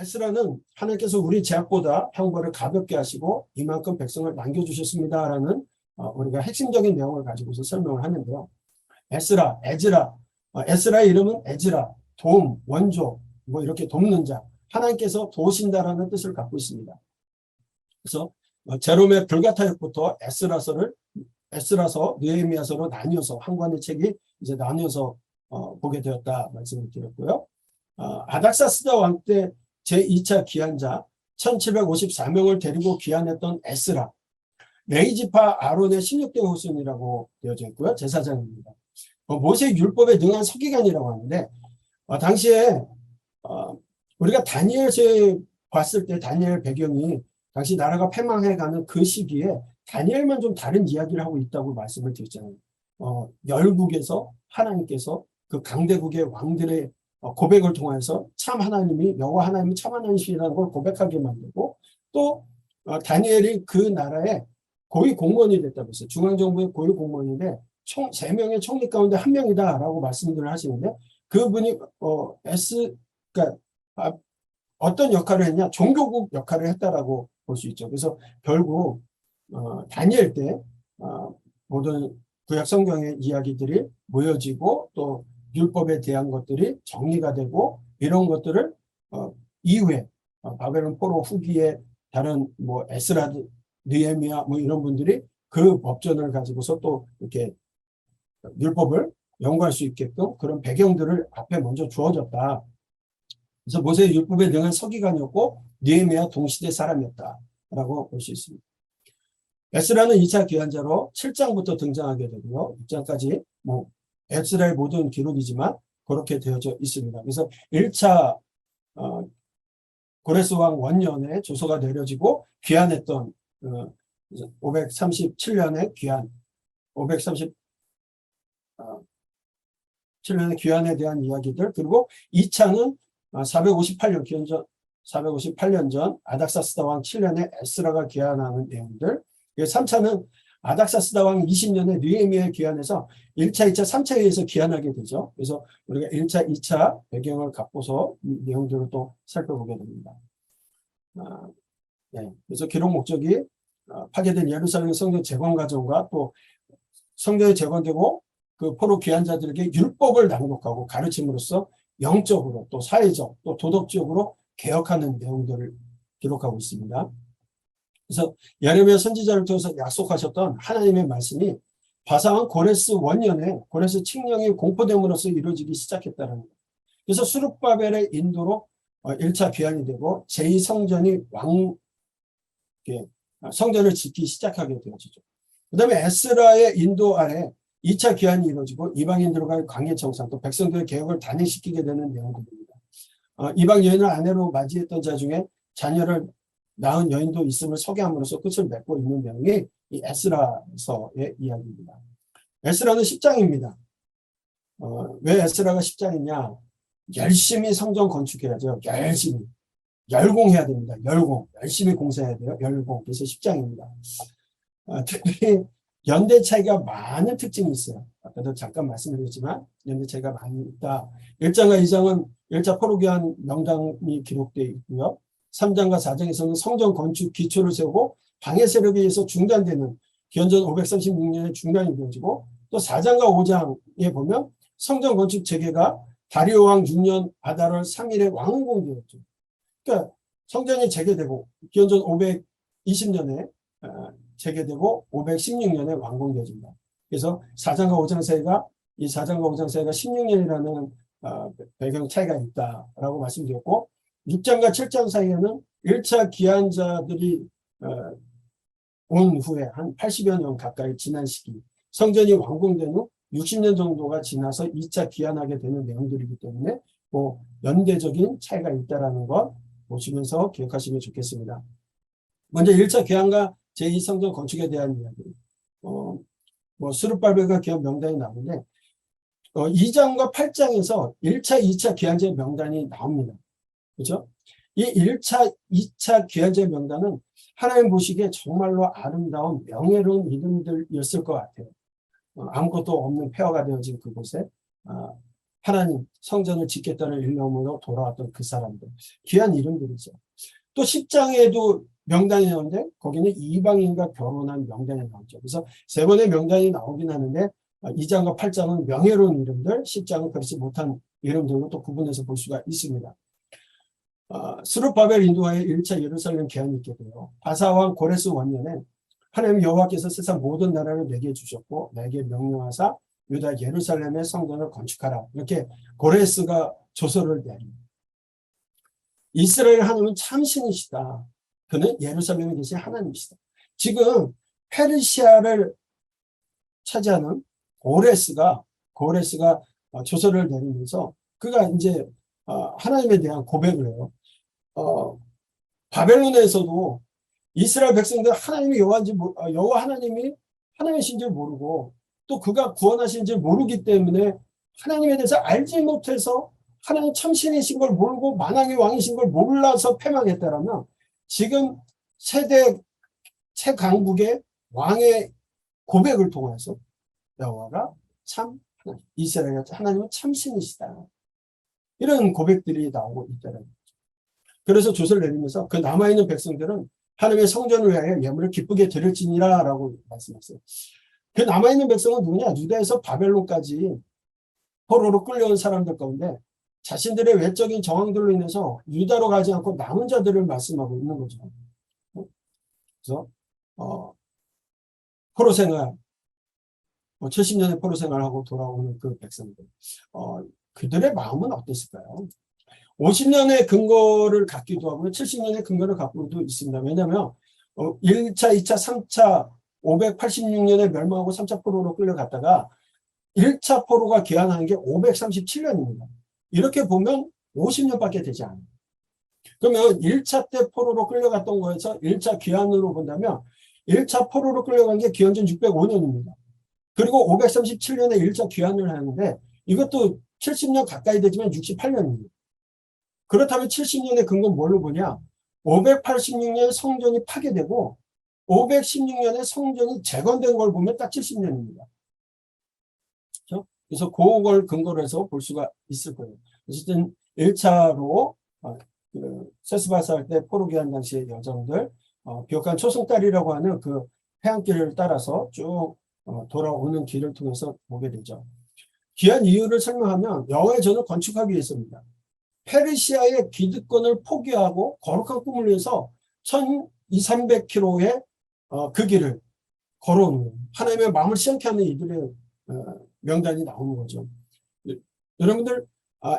에스라는 하나님께서 우리 죄악보다 형벌을 가볍게 하시고 이만큼 백성을 남겨주셨습니다라는 우리가 핵심적인 내용을 가지고서 설명을 하는데요. 에즈라, 에스라의 이름은 에즈라, 도움, 원조, 뭐 이렇게 돕는 자, 하나님께서 도우신다라는 뜻을 갖고 있습니다. 그래서 제롬의 불가타역부터 에스라서, 느헤미야서로 나뉘어서 한 권의 책이 이제 나뉘어서 보게 되었다 말씀을 드렸고요. 아닥사스다 왕 때 제2차 귀환자 1754명을 데리고 귀환했던 에스라, 레이지파 아론의 16대 후손이라고 되어져 있고요. 제사장입니다. 모세 율법에 능한 서기관이라고 하는데 당시에 우리가 다니엘서에 봤을 때 다니엘 배경이 당시 나라가 패망해가는 그 시기에 다니엘만 좀 다른 이야기를 하고 있다고 말씀을 드렸잖아요. 열국에서 하나님께서 그 강대국의 왕들의 고백을 통해서 참 하나님이 여호와 하나님이 참 하나님이시라는 걸 고백하게 만들고 또 다니엘이 그 나라의 고위 공무원이 됐다고 했어요. 중앙정부의 고위 공무원인데 총 3명의 총리 가운데 1명이다라고 말씀들을 하시는데 그분이 그러니까 어떤 역할을 했냐? 종교국 역할을 했다라고 볼 수 있죠. 그래서 결국 다니엘 때 모든 구약 성경의 이야기들이 모여지고 또 율법에 대한 것들이 정리가 되고 이런 것들을 이후에 바벨론 포로 후기에 다른 뭐 에스라, 느헤미야 뭐 이런 분들이 그 법전을 가지고서 또 이렇게 율법을 연구할 수 있게끔 그런 배경들을 앞에 먼저 주어졌다. 그래서 모세의 율법에 능한 서기관이었고 느헤미야 동시대 사람이었다라고 볼 수 있습니다. 에스라는 2차 귀환자로 7장부터 등장하게 되고요. 6장까지 뭐 에스라의 모든 기록이지만 그렇게 되어져 있습니다. 그래서 1차 고레스 왕 원년에 조서가 내려지고 귀환했던 537년에 귀환, 537년의 귀환에 대한 이야기들, 그리고 2차는 458년 전 아닥사스다 왕 7년에 에스라가 귀환하는 내용들, 3차는 아닥사스다 왕 20년에 느헤미야에 귀환해서 1차, 2차, 3차에 의해서 귀환하게 되죠. 그래서 우리가 1차, 2차 배경을 갖고서 이 내용들을 또 살펴보게 됩니다. 네. 그래서 기록 목적이 파괴된 예루살렘 성전 재건 과정과 또 성전이 재건되고 그 포로 귀환자들에게 율법을 낭독하고 가르침으로써 영적으로 또 사회적 또 도덕적으로 개혁하는 내용들을 기록하고 있습니다. 그래서 예레미야 선지자를 통해서 약속하셨던 하나님의 말씀이 바사왕 고레스 원년에 고레스 칙령이 공포됨으로써 이루어지기 시작했다는 거예요. 그래서 수룹바벨의 인도로 1차 귀환이 되고 제2성전이 성전을 짓기 시작하게 되어지죠. 그 다음에 에스라의 인도 아래 2차 귀환이 이루어지고 이방인들과의 관계 정상 또 백성들의 개혁을 단행시키게 되는 내용들입니다. 이방 여인을 아내로 맞이했던 자 중에 자녀를 낳은 여인도 있음을 소개함으로써 끝을 맺고 있는 내용이 이 에스라서의 이야기입니다. 에스라는 10장입니다. 왜 에스라가 10장이냐? 열심히 성전 건축해야죠. 열심히. 열공해야 됩니다. 열심히 공사해야 돼요. 그래서 10장입니다. 특별히 연대 차이가 많은 특징이 있어요. 아까도 잠깐 말씀드렸지만 연대 차이가 많이 있다. 1장과 2장은 1차 포로기한 명단이 기록되어 있고요. 3장과 4장에서는 성전 건축 기초를 세우고 방해 세력에 의해서 중단되는 기원전 536년에 중단이 되어지고 또 4장과 5장에 보면 성전 건축 재개가 다리오 왕 6년 아달월 3일에 왕궁되었죠. 그러니까 성전이 재개되고 기원전 520년에 재개되고 516년에 완공되어집니다. 그래서 4장과 5장 사이가 이 4장과 5장 사이가 16년이라는 배경 차이가 있다라고 말씀드렸고 6장과 7장 사이에는 1차 귀환자들이 온 후에 한 80여 년 가까이 지난 시기 성전이 완공된 후 60년 정도가 지나서 2차 귀환하게 되는 내용들이기 때문에 뭐 연대적인 차이가 있다는 것 보시면서 기억하시면 좋겠습니다. 먼저 1차 귀환과 제2성전 건축에 대한 이야기. 수룹바벨과 기업 명단이 나오는데 2장과 8장에서 1차, 2차 귀환자의 명단이 나옵니다. 그렇죠? 이 1차, 2차 귀환자의 명단은 하나님 보시기에 정말로 아름다운 명예로운 이름들이었을 것 같아요. 아무것도 없는 폐허가 되어진 그곳에 하나님 성전을 짓겠다는 일념으로 돌아왔던 그 사람들. 귀한 이름들이죠. 또 10장에도 명단이 나오는데 거기는 이방인과 결혼한 명단이 나오죠. 그래서 세 번의 명단이 나오긴 하는데 2장과 8장은 명예로운 이름들, 10장은 그렇지 못한 이름들로 또 구분해서 볼 수가 있습니다. 스룹바벨 인도하에 1차 예루살렘 개헌이 있게 돼요. 바사왕 고레스 원년에 하나님 여호와께서 세상 모든 나라를 내게 주셨고 내게 명령하사 유다 예루살렘의 성전을 건축하라. 이렇게 고레스가 조서를 내립니다. 이스라엘 하나님은 참 신이시다. 그는 예루살렘에 계신 하나님이시다. 지금 페르시아를 차지하는 고레스가 조서를 내리면서 그가 이제 하나님에 대한 고백을 해요. 바벨론에서도 이스라엘 백성들 하나님이 여호와 하나님이 하나님이신 줄 모르고 또 그가 구원하신 줄 모르기 때문에 하나님에 대해서 알지 못해서 하나님 참신이신 걸 모르고 만왕의 왕이신 걸 몰라서 패망했다라면 지금 세대 최강국의 왕의 고백을 통해서 여호와가 참 이스라엘 하나님은 참신이시다. 이런 고백들이 나오고 있다는 거죠. 그래서 조서를 내리면서 그 남아있는 백성들은 하나님의 성전을 위하여 예물을 기쁘게 드릴지니라 라고 말씀했어요. 그 남아있는 백성은 누구냐? 유다에서 바벨론까지 포로로 끌려온 사람들 가운데 자신들의 외적인 정황들로 인해서 유다로 가지 않고 남은 자들을 말씀하고 있는 거죠. 그래서 포로 생활, 70년의 포로 생활하고 돌아오는 그 백성들, 그들의 마음은 어땠을까요? 50년의 근거를 갖기도 하고 70년의 근거를 갖고도 있습니다. 왜냐하면 1차, 2차, 3차 586년에 멸망하고 3차 포로로 끌려갔다가 1차 포로가 기한하는 게 537년입니다. 이렇게 보면 50년밖에 되지 않아요. 그러면 1차 때 포로로 끌려갔던 거에서 1차 기한으로 본다면 1차 포로로 끌려간 게 기원전 605년입니다. 그리고 537년에 1차 귀환을 하는데 이것도 70년 가까이 되지만 68년입니다. 그렇다면 70년의 근거는 뭘로 보냐? 586년 성전이 파괴되고 516년에 성전이 재건된 걸 보면 딱 70년입니다. 그렇죠? 그래서 그걸 근거로 해서 볼 수가 있을 거예요. 어쨌든 1차로 세스바사 때 포로 귀환 당시의 여정들, 비옥한 초승달이라고 하는 그 해안길을 따라서 쭉 돌아오는 길을 통해서 보게 되죠. 귀한 이유를 설명하면 여호와의 전을 건축하기 위해서입니다. 페르시아의 기득권을 포기하고 거룩한 꿈을 위해서 1200~300km의 그 길을 걸어오는 거예요. 하나님의 마음을 시원케 하는 이들의 명단이 나오는 거죠. 여러분들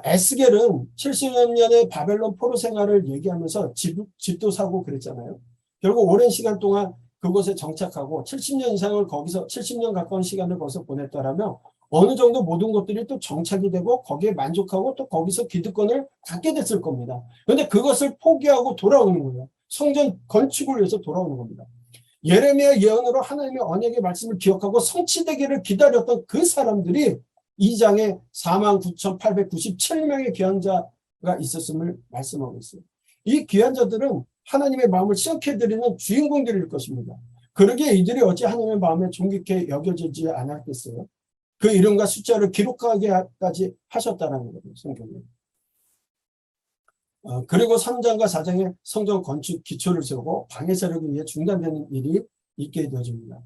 에스겔은 70년의 바벨론 포로 생활을 얘기하면서 집도 사고 그랬잖아요. 결국 오랜 시간 동안 그곳에 정착하고 70년 이상을 거기서 70년 가까운 시간을 거기서 보냈다라면 어느 정도 모든 것들이 또 정착이 되고 거기에 만족하고 또 거기서 기득권을 갖게 됐을 겁니다. 그런데 그것을 포기하고 돌아오는 거예요. 성전 건축을 위해서 돌아오는 겁니다. 예레미야 예언으로 하나님의 언약의 말씀을 기억하고 성취되기를 기다렸던 그 사람들이 2장에 49,897명의 귀환자가 있었음을 말씀하고 있어요. 이 귀환자들은 하나님의 마음을 시원케 해드리는 주인공들일 것입니다. 그러기에 이들이 어찌 하나님의 마음에 존귀케 여겨지지 않았겠어요? 그 이름과 숫자를 기록하게까지 하셨다는 거예요, 성경에. 그리고 3장과 4장에 성전 건축 기초를 세우고 방해 세력에 의해 중단되는 일이 있게 되어집니다.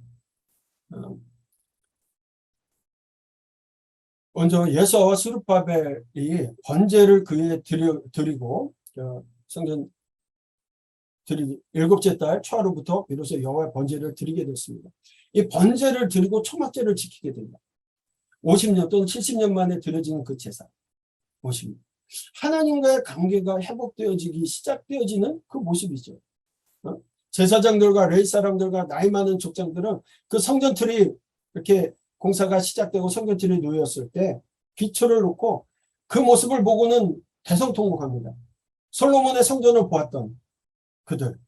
먼저 예수와 스룹바벨이 번제를 그에 드리고 성전 드리기 7째 달 초하루부터 비로소 여호와의 번제를 드리게 됐습니다. 이 번제를 드리고 초막제를 지키게 됩니다. 50년 또는 70년 만에 드려지는 그 제사. 50년. 하나님과의 관계가 회복되어지기 시작되어지는 그 모습이죠. 제사장들과 레위 사람들과 나이 많은 족장들은 그 성전틀이 이렇게 공사가 시작되고 성전틀이 놓였을 때 기초를 놓고 그 모습을 보고는 대성통곡합니다. 솔로몬의 성전을 보았던 그들.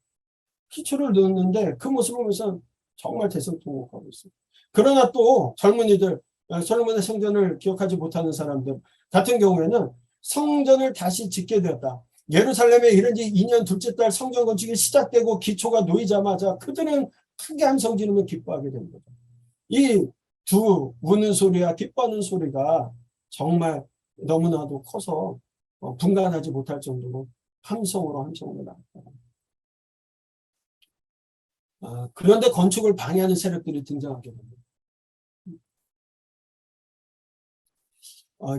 기초를 놓는데 그 모습을 보면서 정말 대성통곡하고 있어요. 그러나 또 젊은이들, 솔로몬의 성전을 기억하지 못하는 사람들 같은 경우에는 성전을 다시 짓게 되었다. 예루살렘에 이른 지 2년 둘째 달 성전 건축이 시작되고 기초가 놓이자마자 그들은 크게 함성 지르며 기뻐하게 된 거죠. 이 두 우는 소리와 기뻐하는 소리가 정말 너무나도 커서 분간하지 못할 정도로 함성으로 나왔다. 그런데 건축을 방해하는 세력들이 등장하게 됩니다.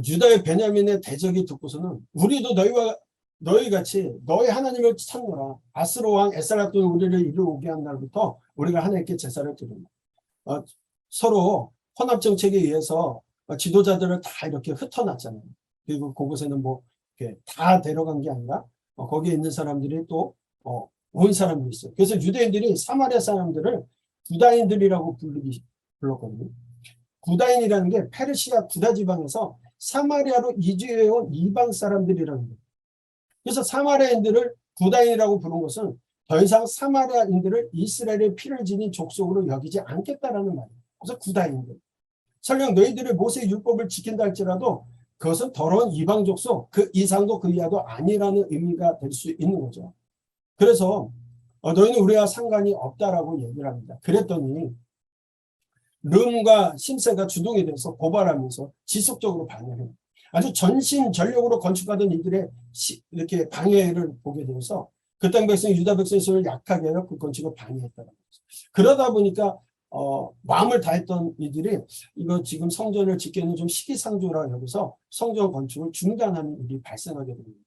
유다의 베냐민의 대적이 듣고서는 우리도 너희 같이 너희 하나님을 찾노라. 아스로 왕 에스라도 우리를 이리로 오게 한 날부터 우리가 하나님께 제사를 드립니다. 서로 혼합 정책에 의해서 지도자들을 다 이렇게 흩어놨잖아요. 그리고 그곳에는 뭐 이렇게 다 데려간 게 아니라 거기에 있는 사람들이 또 온 사람들이 있어요. 그래서 유대인들이 사마리아 사람들을 구다인들이라고 불렀거든요. 구다인이라는 게 페르시아 구다 지방에서 사마리아로 이주해온 이방 사람들이라는 거예요. 그래서 사마리아인들을 구다인이라고 부른 것은 더 이상 사마리아인들을 이스라엘의 피를 지닌 족속으로 여기지 않겠다라는 말이에요. 그래서 구다인들. 설령 너희들이 모세의 율법을 지킨다 할지라도 그것은 더러운 이방 족속, 그 이상도 그 이하도 아니라는 의미가 될 수 있는 거죠. 그래서 너희는 우리와 상관이 없다라고 얘기를 합니다. 그랬더니 름과 심세가 주동이 돼서 고발하면서 지속적으로 방해해요. 아주 전심전력으로 건축하던 이들의 이렇게 방해를 보게 되어서 그 땅 백성 유다 백성의 손을 약하게 해서 그 건축을 방해했다는 거죠. 그러다 보니까 마음을 다했던 이들이 이거 지금 성전을 짓기에는 좀 시기상조라 여기서 성전 건축을 중단하는 일이 발생하게 됩니다.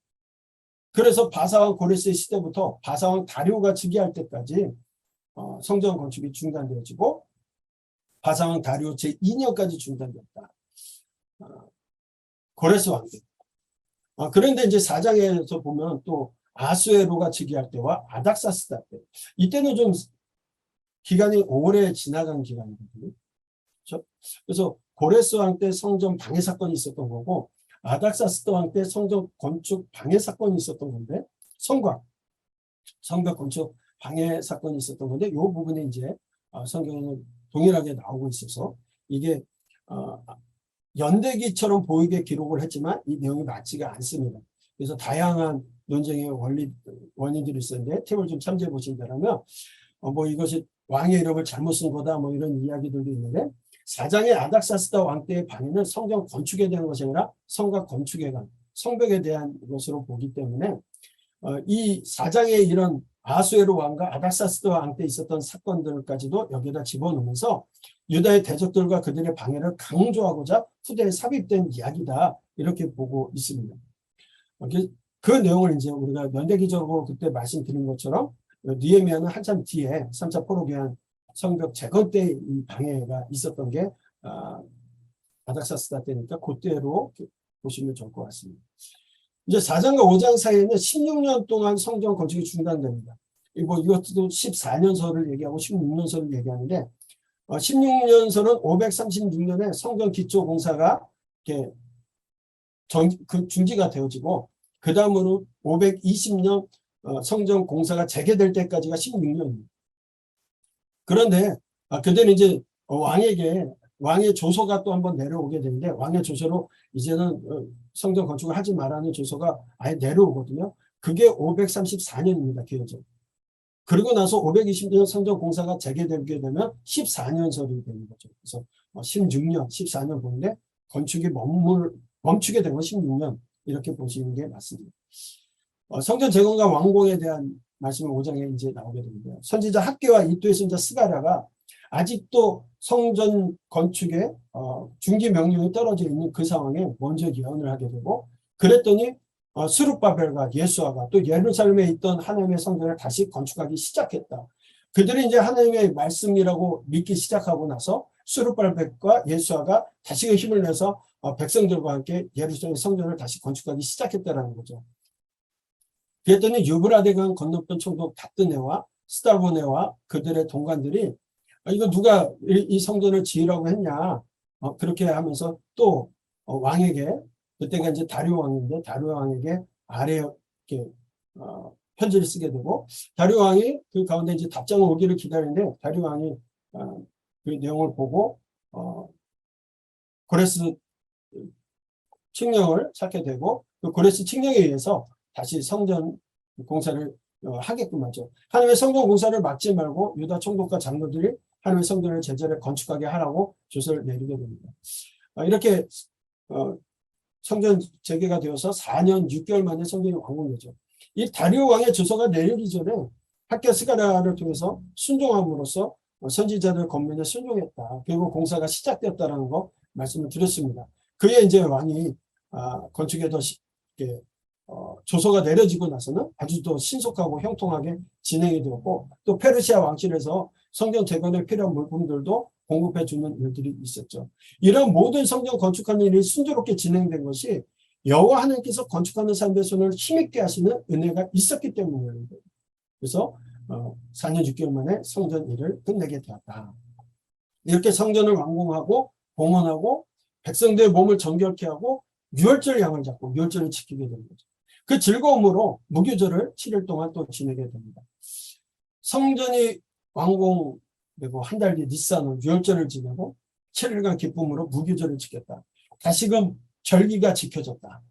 그래서 바사왕 고레스의 시대부터 바사왕 다리오가 즉위할 때까지 성전 건축이 중단되어지고 바사왕 다리오 제2년까지 중단됐다. 고레스 왕들. 그런데 이제 4장에서 보면 또 아수에로가 즉위할 때와 아닥사스다 때, 이때는 좀 기간이 오래 지나간 기간이거든요. 그렇죠? 그래서 고레스 왕 때 성전 방해 사건이 있었던 거고, 아닥사스다 왕 때 성전 건축 방해 사건이 있었던 건데, 성벽 건축 방해 사건이 있었던 건데, 이 부분이 이제 성경에는 동일하게 나오고 있어서 이게 연대기처럼 보이게 기록을 했지만 이 내용이 맞지가 않습니다. 그래서 다양한 논쟁의 원인들이 있었는데 팁을 좀 참조해 보신다면 뭐 이것이 왕의 이름을 잘못 쓴 거다 뭐 이런 이야기들도 있는데, 4장의 아닥사스다 왕 때의 방해는 성전 건축에 대한 것이 아니라 성곽 건축에 관한 성벽에 대한 것으로 보기 때문에 이 4장의 이런 아수에로 왕과 아닥사스다 왕 때 있었던 사건들까지도 여기다 집어넣으면서 유다의 대적들과 그들의 방해를 강조하고자 후대에 삽입된 이야기다 이렇게 보고 있습니다. 그 내용을 이제 우리가 연대기적으로 그때 말씀드린 것처럼 느헤미야는 한참 뒤에 3차 포로기한 성벽 재건 때 이 방해가 있었던 게 아닥사스다 때니까 그때로 보시면 좋을 것 같습니다. 이제 4장과 5장 사이에는 16년 동안 성전 건축이 중단됩니다. 이것도 14년서를 얘기하고 16년서를 얘기하는데 16년서는 536년에 성전 기초 공사가 이렇게 중지가 되어지고 그 다음으로 520년 성전 공사가 재개될 때까지가 16년입니다. 그런데 그때는 이제 왕의 조서가 또 한번 내려오게 되는데 왕의 조서로 이제는 성전 건축을 하지 말라는 조서가 아예 내려오거든요. 그게 534년입니다. 기여적. 그리고 나서 520년 성전 공사가 재개되게 되면 14년설이 되는 거죠. 그래서 16년, 14년 보는데 건축이 멈추게 된 건 16년 이렇게 보시는 게 맞습니다. 성전 재건과 완공에 대한 말씀은 5장에 이제 나오게 됩니다. 선지자 학개와 이도의 선지자 스가랴가 아직도 성전 건축에 중기 명령이 떨어져 있는 그 상황에 먼저 예언을 하게 되고, 그랬더니 스룹바벨과 예수아가 또 예루살렘에 있던 하나님의 성전을 다시 건축하기 시작했다. 그들이 이제 하나님의 말씀이라고 믿기 시작하고 나서 스룹바벨과 예수아가 다시금 힘을 내서 백성들과 함께 예루살렘 성전을 다시 건축하기 시작했다라는 거죠. 그랬더니 유브라데강 건너편 총독 다뜨네와 스타보네와 그들의 동관들이 이거 누가 이 성전을 지으라고 했냐 그렇게 하면서 또 왕에게, 그때가 이제 다리오 왕인데 다리오 왕에게 아래 이렇게 편지를 쓰게 되고, 다리오 왕이 그 가운데 이제 답장을 오기를 기다리는데 다리오 왕이 그 내용을 보고 고레스 칙령을 찾게 되고, 그 고레스 칙령에 의해서 다시 성전 공사를 하게끔 하죠. 하나님의 성전 공사를 막지 말고 유다 총독과 장로들이 하나님의 성전을 제자리에 건축하게 하라고 조서를 내리게 됩니다. 이렇게 성전 재개가 되어서 4년 6개월 만에 성전이 완공되죠. 이 다리오 왕의 주소가 내리기 전에 학교 스가랴를 통해서 순종함으로써 선지자들 권면에 순종했다. 그리고 공사가 시작되었다는 거 말씀을 드렸습니다. 그에 이제 왕이 건축에 더 조서가 내려지고 나서는 아주 더 신속하고 형통하게 진행이 되었고, 또 페르시아 왕실에서 성전 재건에 필요한 물품들도 공급해 주는 일들이 있었죠. 이런 모든 성전 건축하는 일이 순조롭게 진행된 것이 여호와 하나님께서 건축하는 사람들의 손을 힘있게 하시는 은혜가 있었기 때문이에요. 그래서 4년 6개월 만에 성전 일을 끝내게 되었다. 이렇게 성전을 완공하고 봉헌하고 백성들의 몸을 정결케 하고 유월절 양을 잡고 유월절을 지키게 되는 거죠. 그 즐거움으로 무교절을 7일 동안 또 지내게 됩니다. 성전이 완공되고 한 달 뒤 니산은 유월절을 지내고 7일간 기쁨으로 무교절을 지켰다. 다시금 절기가 지켜졌다.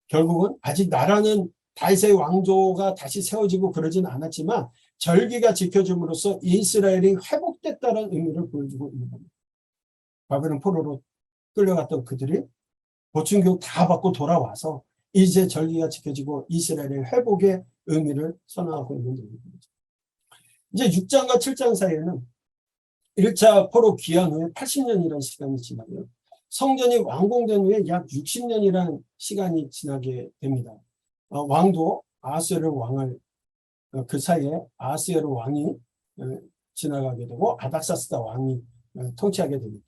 결국은 아직 나라는 다윗의 왕조가 다시 세워지고 그러진 않았지만 절기가 지켜짐으로써 이스라엘이 회복됐다는 의미를 보여주고 있는 겁니다. 바벨론 포로로 끌려갔던 그들이 보충교육 다 받고 돌아와서 이제 절기가 지켜지고 이스라엘의 회복의 의미를 선언하고 있는 겁니다. 이제 6장과 7장 사이에는 1차 포로 귀환 후에 80년이라는 시간이 지나고요. 성전이 완공된 후에 약 60년이라는 시간이 지나게 됩니다. 왕도 아하스웨로 왕을 그 사이에 아하스웨로 왕이 지나가게 되고 아닥사스다 왕이 통치하게 됩니다.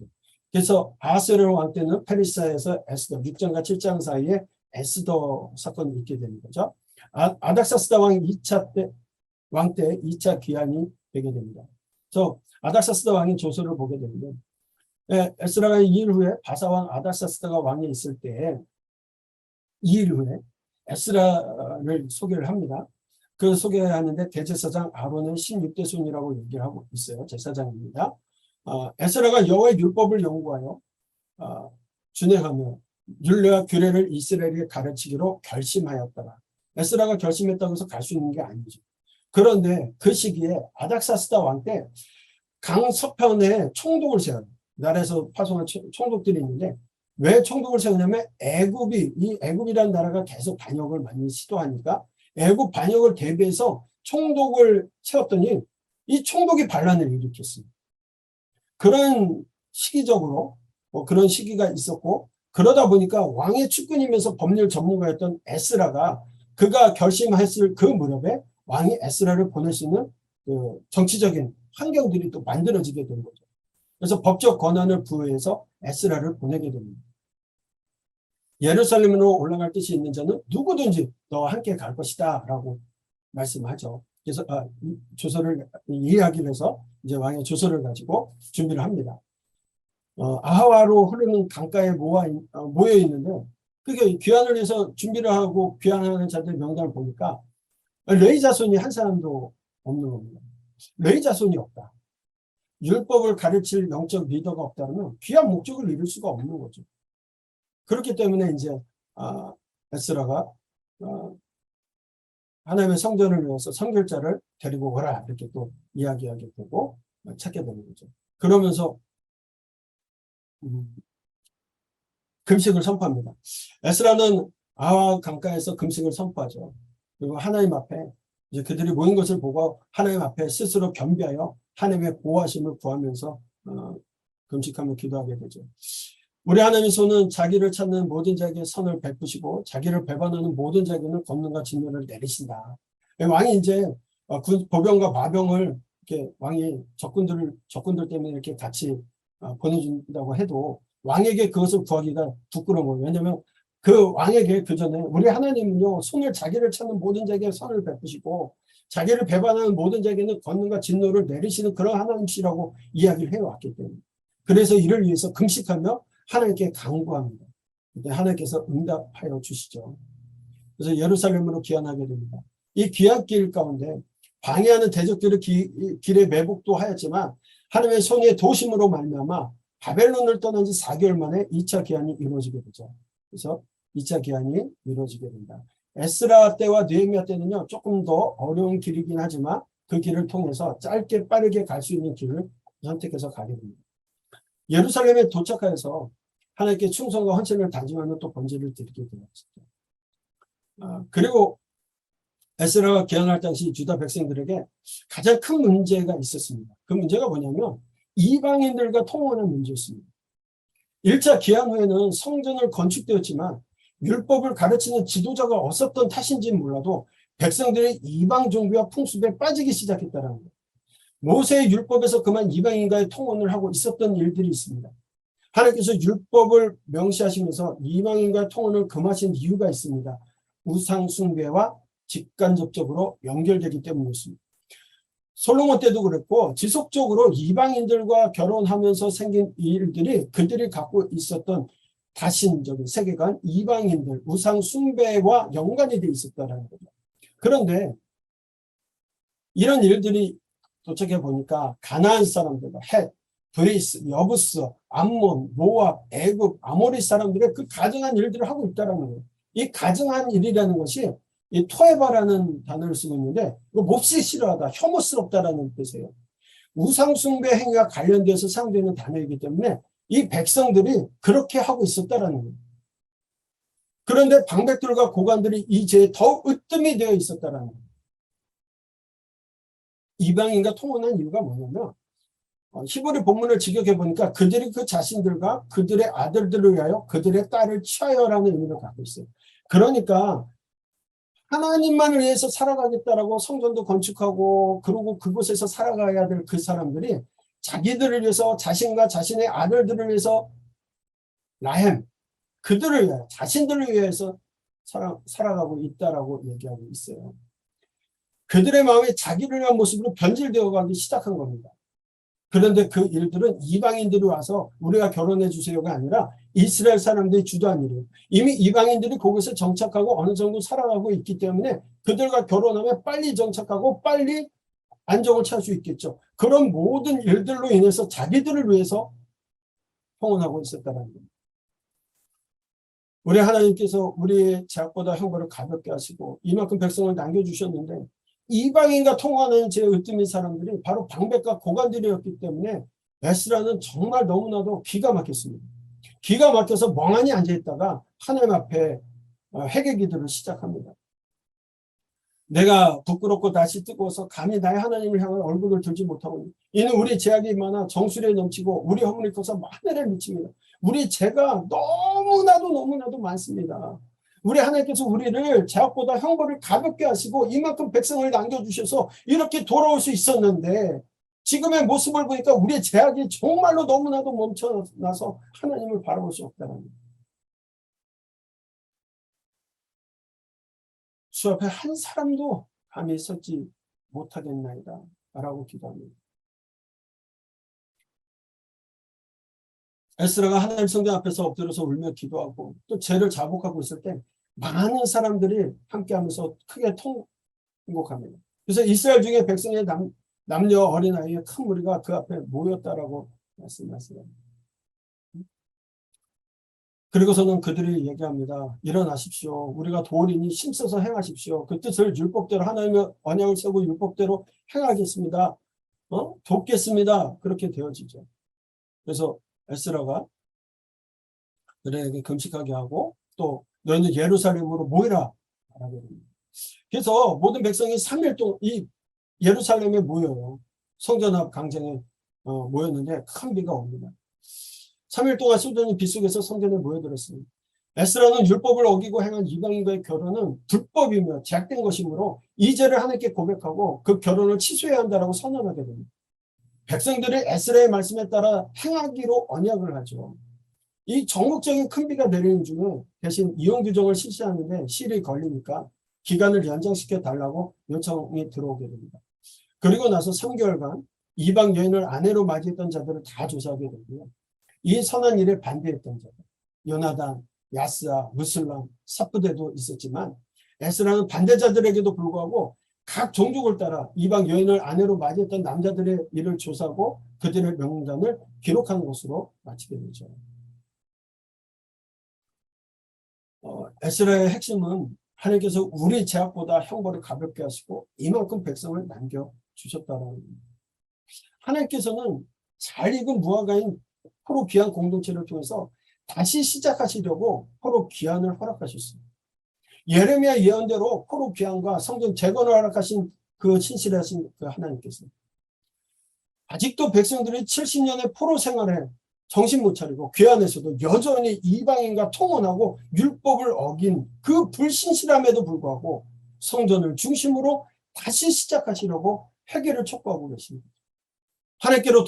그래서 아하스웨로 왕 때는 페르시아에서 에스더 6장과 7장 사이에 에스더 사건이 있게 되는 거죠. 아닥사스다 왕 2차 때 왕 때 2차 귀환이 되게 됩니다. 그래서 아닥사스다 왕이 조서를 보게 되는데 에스라가 2일 후에 바사왕 아닥사스다가 왕이 있을 때 2일 후에 에스라를 소개를 합니다. 그 소개하는데 대제사장 아론의 16대 손이라고 얘기를 하고 있어요. 제사장입니다. 에스라가 여호와의 율법을 연구하여 준행하며 율례와 규례를 이스라엘에게 가르치기로 결심하였더라. 에스라가 결심했다고 해서 갈 수 있는 게 아니죠. 그런데 그 시기에 아닥사스다 왕 때 강서편에 총독을 세워요. 나라에서 파송한 총독들이 있는데 왜 총독을 세우냐면 이 애굽이라는 나라가 계속 반역을 많이 시도하니까 애굽 반역을 대비해서 총독을 세웠더니 이 총독이 반란을 일으켰습니다. 그런 시기적으로 그런 시기가 있었고, 그러다 보니까 왕의 측근이면서 법률 전문가였던 에스라가 그가 결심했을 그 무렵에 왕이 에스라를 보낼 수 있는 그 정치적인 환경들이 또 만들어지게 된 거죠. 그래서 법적 권한을 부여해서 에스라를 보내게 됩니다. 예루살렘으로 올라갈 뜻이 있는 자는 누구든지 너와 함께 갈 것이다 라고 말씀하죠. 그래서 조서를 이야기를 해서 이제 왕의 조서를 가지고 준비를 합니다. 아하와로 흐르는 강가에 모여 있는데 그게 귀환을 위해서 준비를 하고 귀환하는 자들 명단을 보니까 레위 자손이 한 사람도 없는 겁니다. 레위 자손이 없다. 율법을 가르칠 영적 리더가 없다면 귀한 목적을 이룰 수가 없는 거죠. 그렇기 때문에 이제 에스라가 하나님의 성전을 위해서 선결자를 데리고 오라 이렇게 또 이야기하게 되고 찾게 되는 거죠. 그러면서 금식을 선포합니다. 에스라는 아와 강가에서 금식을 선포하죠. 그리고 하나님 앞에 이제 그들이 모인 것을 보고 하나님 앞에 스스로 겸비하여 하나님의 보호하심을 구하면서 금식하며 기도하게 되죠. 우리 하나님의 손은 자기를 찾는 모든 자에게 선을 베푸시고 자기를 배반하는 모든 자에게는 권능과 진노를 내리신다. 왕이 이제 보병과 마병을 이렇게 왕이 적군들 때문에 이렇게 같이 보내준다고 해도 왕에게 그것을 구하기가 부끄러운 거예요. 왜냐하면 그 왕에게 그 전에 우리 하나님은요 손을 자기를 찾는 모든 자에게 선을 베푸시고 자기를 배반하는 모든 자에게는 권능과 진노를 내리시는 그런 하나님이시라고 이야기를 해왔기 때문에 그래서 이를 위해서 금식하며 하나님께 간구합니다. 그때 하나님께서 응답하여 주시죠. 그래서 예루살렘으로 귀환하게 됩니다. 이 귀환길 가운데 방해하는 대적들의 길에 매복도 하였지만 하나님의 손의 도심으로 말미암아 바벨론을 떠난 지 4개월 만에 2차 귀환이 이루어지게 되죠. 그래서 2차 귀환이 이루어지게 된다. 에스라 때와 느헤미야 때는요 조금 더 어려운 길이긴 하지만 그 길을 통해서 짧게 빠르게 갈 수 있는 길을 선택해서 가게 됩니다. 예루살렘에 도착해서 하나님께 충성과 헌신을 다짐하는 또 번제를 드리게 되었습니다. 그리고 에스라가 귀환할 당시 유다 백성들에게 가장 큰 문제가 있었습니다. 그 문제가 뭐냐면 이방인들과 통혼의 문제였습니다. 1차 귀환 후에는 성전을 건축되었지만 율법을 가르치는 지도자가 없었던 탓인지는 몰라도 백성들의 이방 종교와 풍습에 빠지기 시작했다는 거예요. 모세의 율법에서 그만 이방인과의 통혼을 하고 있었던 일들이 있습니다. 하나님께서 율법을 명시하시면서 이방인과의 통혼을 금하신 이유가 있습니다. 우상 숭배와 직간접적으로 연결되기 때문이었습니다. 솔로몬 때도 그랬고 지속적으로 이방인들과 결혼하면서 생긴 일들이 그들이 갖고 있었던 다신적인 세계관, 이방인들, 우상 숭배와 연관이 되어 있었다는 거죠. 그런데 이런 일들이 도착해 보니까 가나안 사람들과 헷, 브리스, 여부스, 암몬, 모압, 애굽, 아모리 사람들의 그 가증한 일들을 하고 있다는 거예요. 이 가증한 일이라는 것이 이 토에바라는 단어를 쓰고 있는데 이거 몹시 싫어하다, 혐오스럽다라는 뜻이에요. 우상숭배 행위와 관련돼서 사용되는 단어이기 때문에 이 백성들이 그렇게 하고 있었다라는 거예요. 그런데 방백들과 고관들이 이 죄에 더욱 으뜸이 되어 있었다라는 거예요. 이방인과 통혼한 이유가 뭐냐면 히브리 본문을 직역해 보니까 그들이 그 자신들과 그들의 아들들을 위하여 그들의 딸을 취하여라는 의미를 갖고 있어요. 그러니까 하나님만을 위해서 살아가겠다라고 성전도 건축하고 그러고 그곳에서 살아가야 될 그 사람들이 자기들을 위해서 자신과 자신의 아들들을 위해서 라햄 그들을 위하여 자신들을 위해서 살아가고 있다라고 얘기하고 있어요. 그들의 마음이 자기를 위한 모습으로 변질되어 가기 시작한 겁니다. 그런데 그 일들은 이방인들이 와서 우리가 결혼해 주세요가 아니라 이스라엘 사람들이 주도한 일이에요. 이미 이방인들이 거기서 정착하고 어느 정도 살아가고 있기 때문에 그들과 결혼하면 빨리 정착하고 빨리 안정을 찾을 수 있겠죠. 그런 모든 일들로 인해서 자기들을 위해서 통혼하고 있었다는 겁니다. 우리 하나님께서 우리의 죄악보다 형벌을 가볍게 하시고 이만큼 백성을 남겨주셨는데 이방인과 통화하는 제 으뜸인 사람들이 바로 방백과 고관들이었기 때문에 에스라는 정말 너무나도 기가 막혔습니다. 기가 막혀서 멍하니 앉아있다가 하나님 앞에 회개 기도를 시작합니다. 내가 부끄럽고 다시 뜨거워서 감히 나의 하나님을 향한 얼굴을 들지 못하고 이는 우리 죄악이 많아 정수리에 넘치고 우리 허물이 커서 하늘에 미칩니다. 우리 죄가 너무나도 많습니다. 우리 하나님께서 우리를 죄악보다 형벌을 가볍게 하시고 이만큼 백성을 남겨주셔서 이렇게 돌아올 수 있었는데 지금의 모습을 보니까 우리의 죄악이 정말로 너무나도 멈춰나서 하나님을 바라볼 수 없다는 겁니다. 주 앞에 한 사람도 감히 서지 못하겠나이다 라고 기도합니다. 에스라가 하나님 성전 앞에서 엎드려서 울며 기도하고 또 죄를 자복하고 있을 때 많은 사람들이 함께하면서 크게 통곡합니다. 그래서 이스라엘 중에 백성의 남녀 어린아이의 큰 무리가 그 앞에 모였다라고 말씀하세요. 그리고서는 그들이 얘기합니다. 일어나십시오. 우리가 도리니 힘써서 행하십시오. 그 뜻을 율법대로 하나님의 언약을 세우고 율법대로 행하겠습니다. 돕겠습니다. 그렇게 되어지죠. 그래서 에스라가 그들에게 금식하게 하고 또 너희는 예루살렘으로 모이라 라고 합니다. 그래서 모든 백성이 3일 동안 이 예루살렘에 모여요. 성전 앞 광장에 모였는데 큰 비가 옵니다. 3일 동안 쏟아진 비 속에서 성전에 모여들었습니다. 에스라는 율법을 어기고 행한 이방인과의 결혼은 불법이며 제약된 것이므로 이 죄를 하나님께 고백하고 그 결혼을 취소해야 한다고 선언하게 됩니다. 백성들이 에스라의 말씀에 따라 행하기로 언약을 하죠. 이 전국적인 큰 비가 내리는 중에 대신 이용 규정을 실시하는데 실이 걸리니까 기간을 연장시켜 달라고 요청이 들어오게 됩니다. 그리고 나서 3개월간 이방 여인을 아내로 맞이했던 자들을 다 조사하게 되고요. 이 선한 일에 반대했던 자들, 요나단, 야스아, 무슬람, 삽부대도 있었지만 에스라는 반대자들에게도 불구하고 각 종족을 따라 이방 여인을 아내로 맞이했던 남자들의 일을 조사하고 그들의 명단을 기록한 것으로 마치게 되죠. 에스라의 핵심은 하나님께서 우리 죄악보다 형벌을 가볍게 하시고 이만큼 백성을 남겨주셨다는 겁니다. 하나님께서는 잘 익은 무화과인 포로 귀한 공동체를 통해서 다시 시작하시려고 포로 귀환을 허락하셨습니다. 예레미야 예언대로 포로 귀환과 성전 재건을 허락하신 그 신실하신 그 하나님께서 아직도 백성들이 70년의 포로 생활에 정신 못 차리고 귀환에서도 여전히 이방인과 통혼하고 율법을 어긴 그 불신실함에도 불구하고 성전을 중심으로 다시 시작하시려고 회개를 촉구하고 계십니다. 하나님께로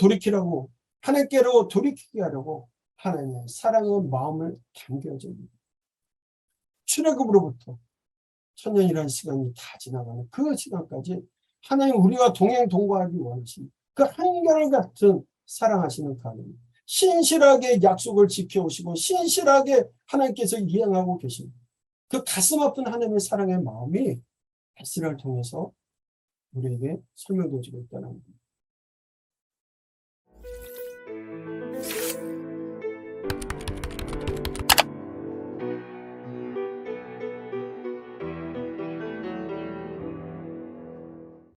돌이키게 하려고 하나님의 사랑의 마음을 담겨줍니다. 출애굽으로부터 천년이라는 시간이 다 지나가는 그 시간까지 하나님 우리와 동행동거하기 원하신 그 한결같은 사랑하시는 하나님, 신실하게 약속을 지켜오시고 신실하게 하나님께서 이행하고 계신 그 가슴 아픈 하나님의 사랑의 마음이 에스라를 통해서 우리에게 설명되어지고 있다는 겁니다.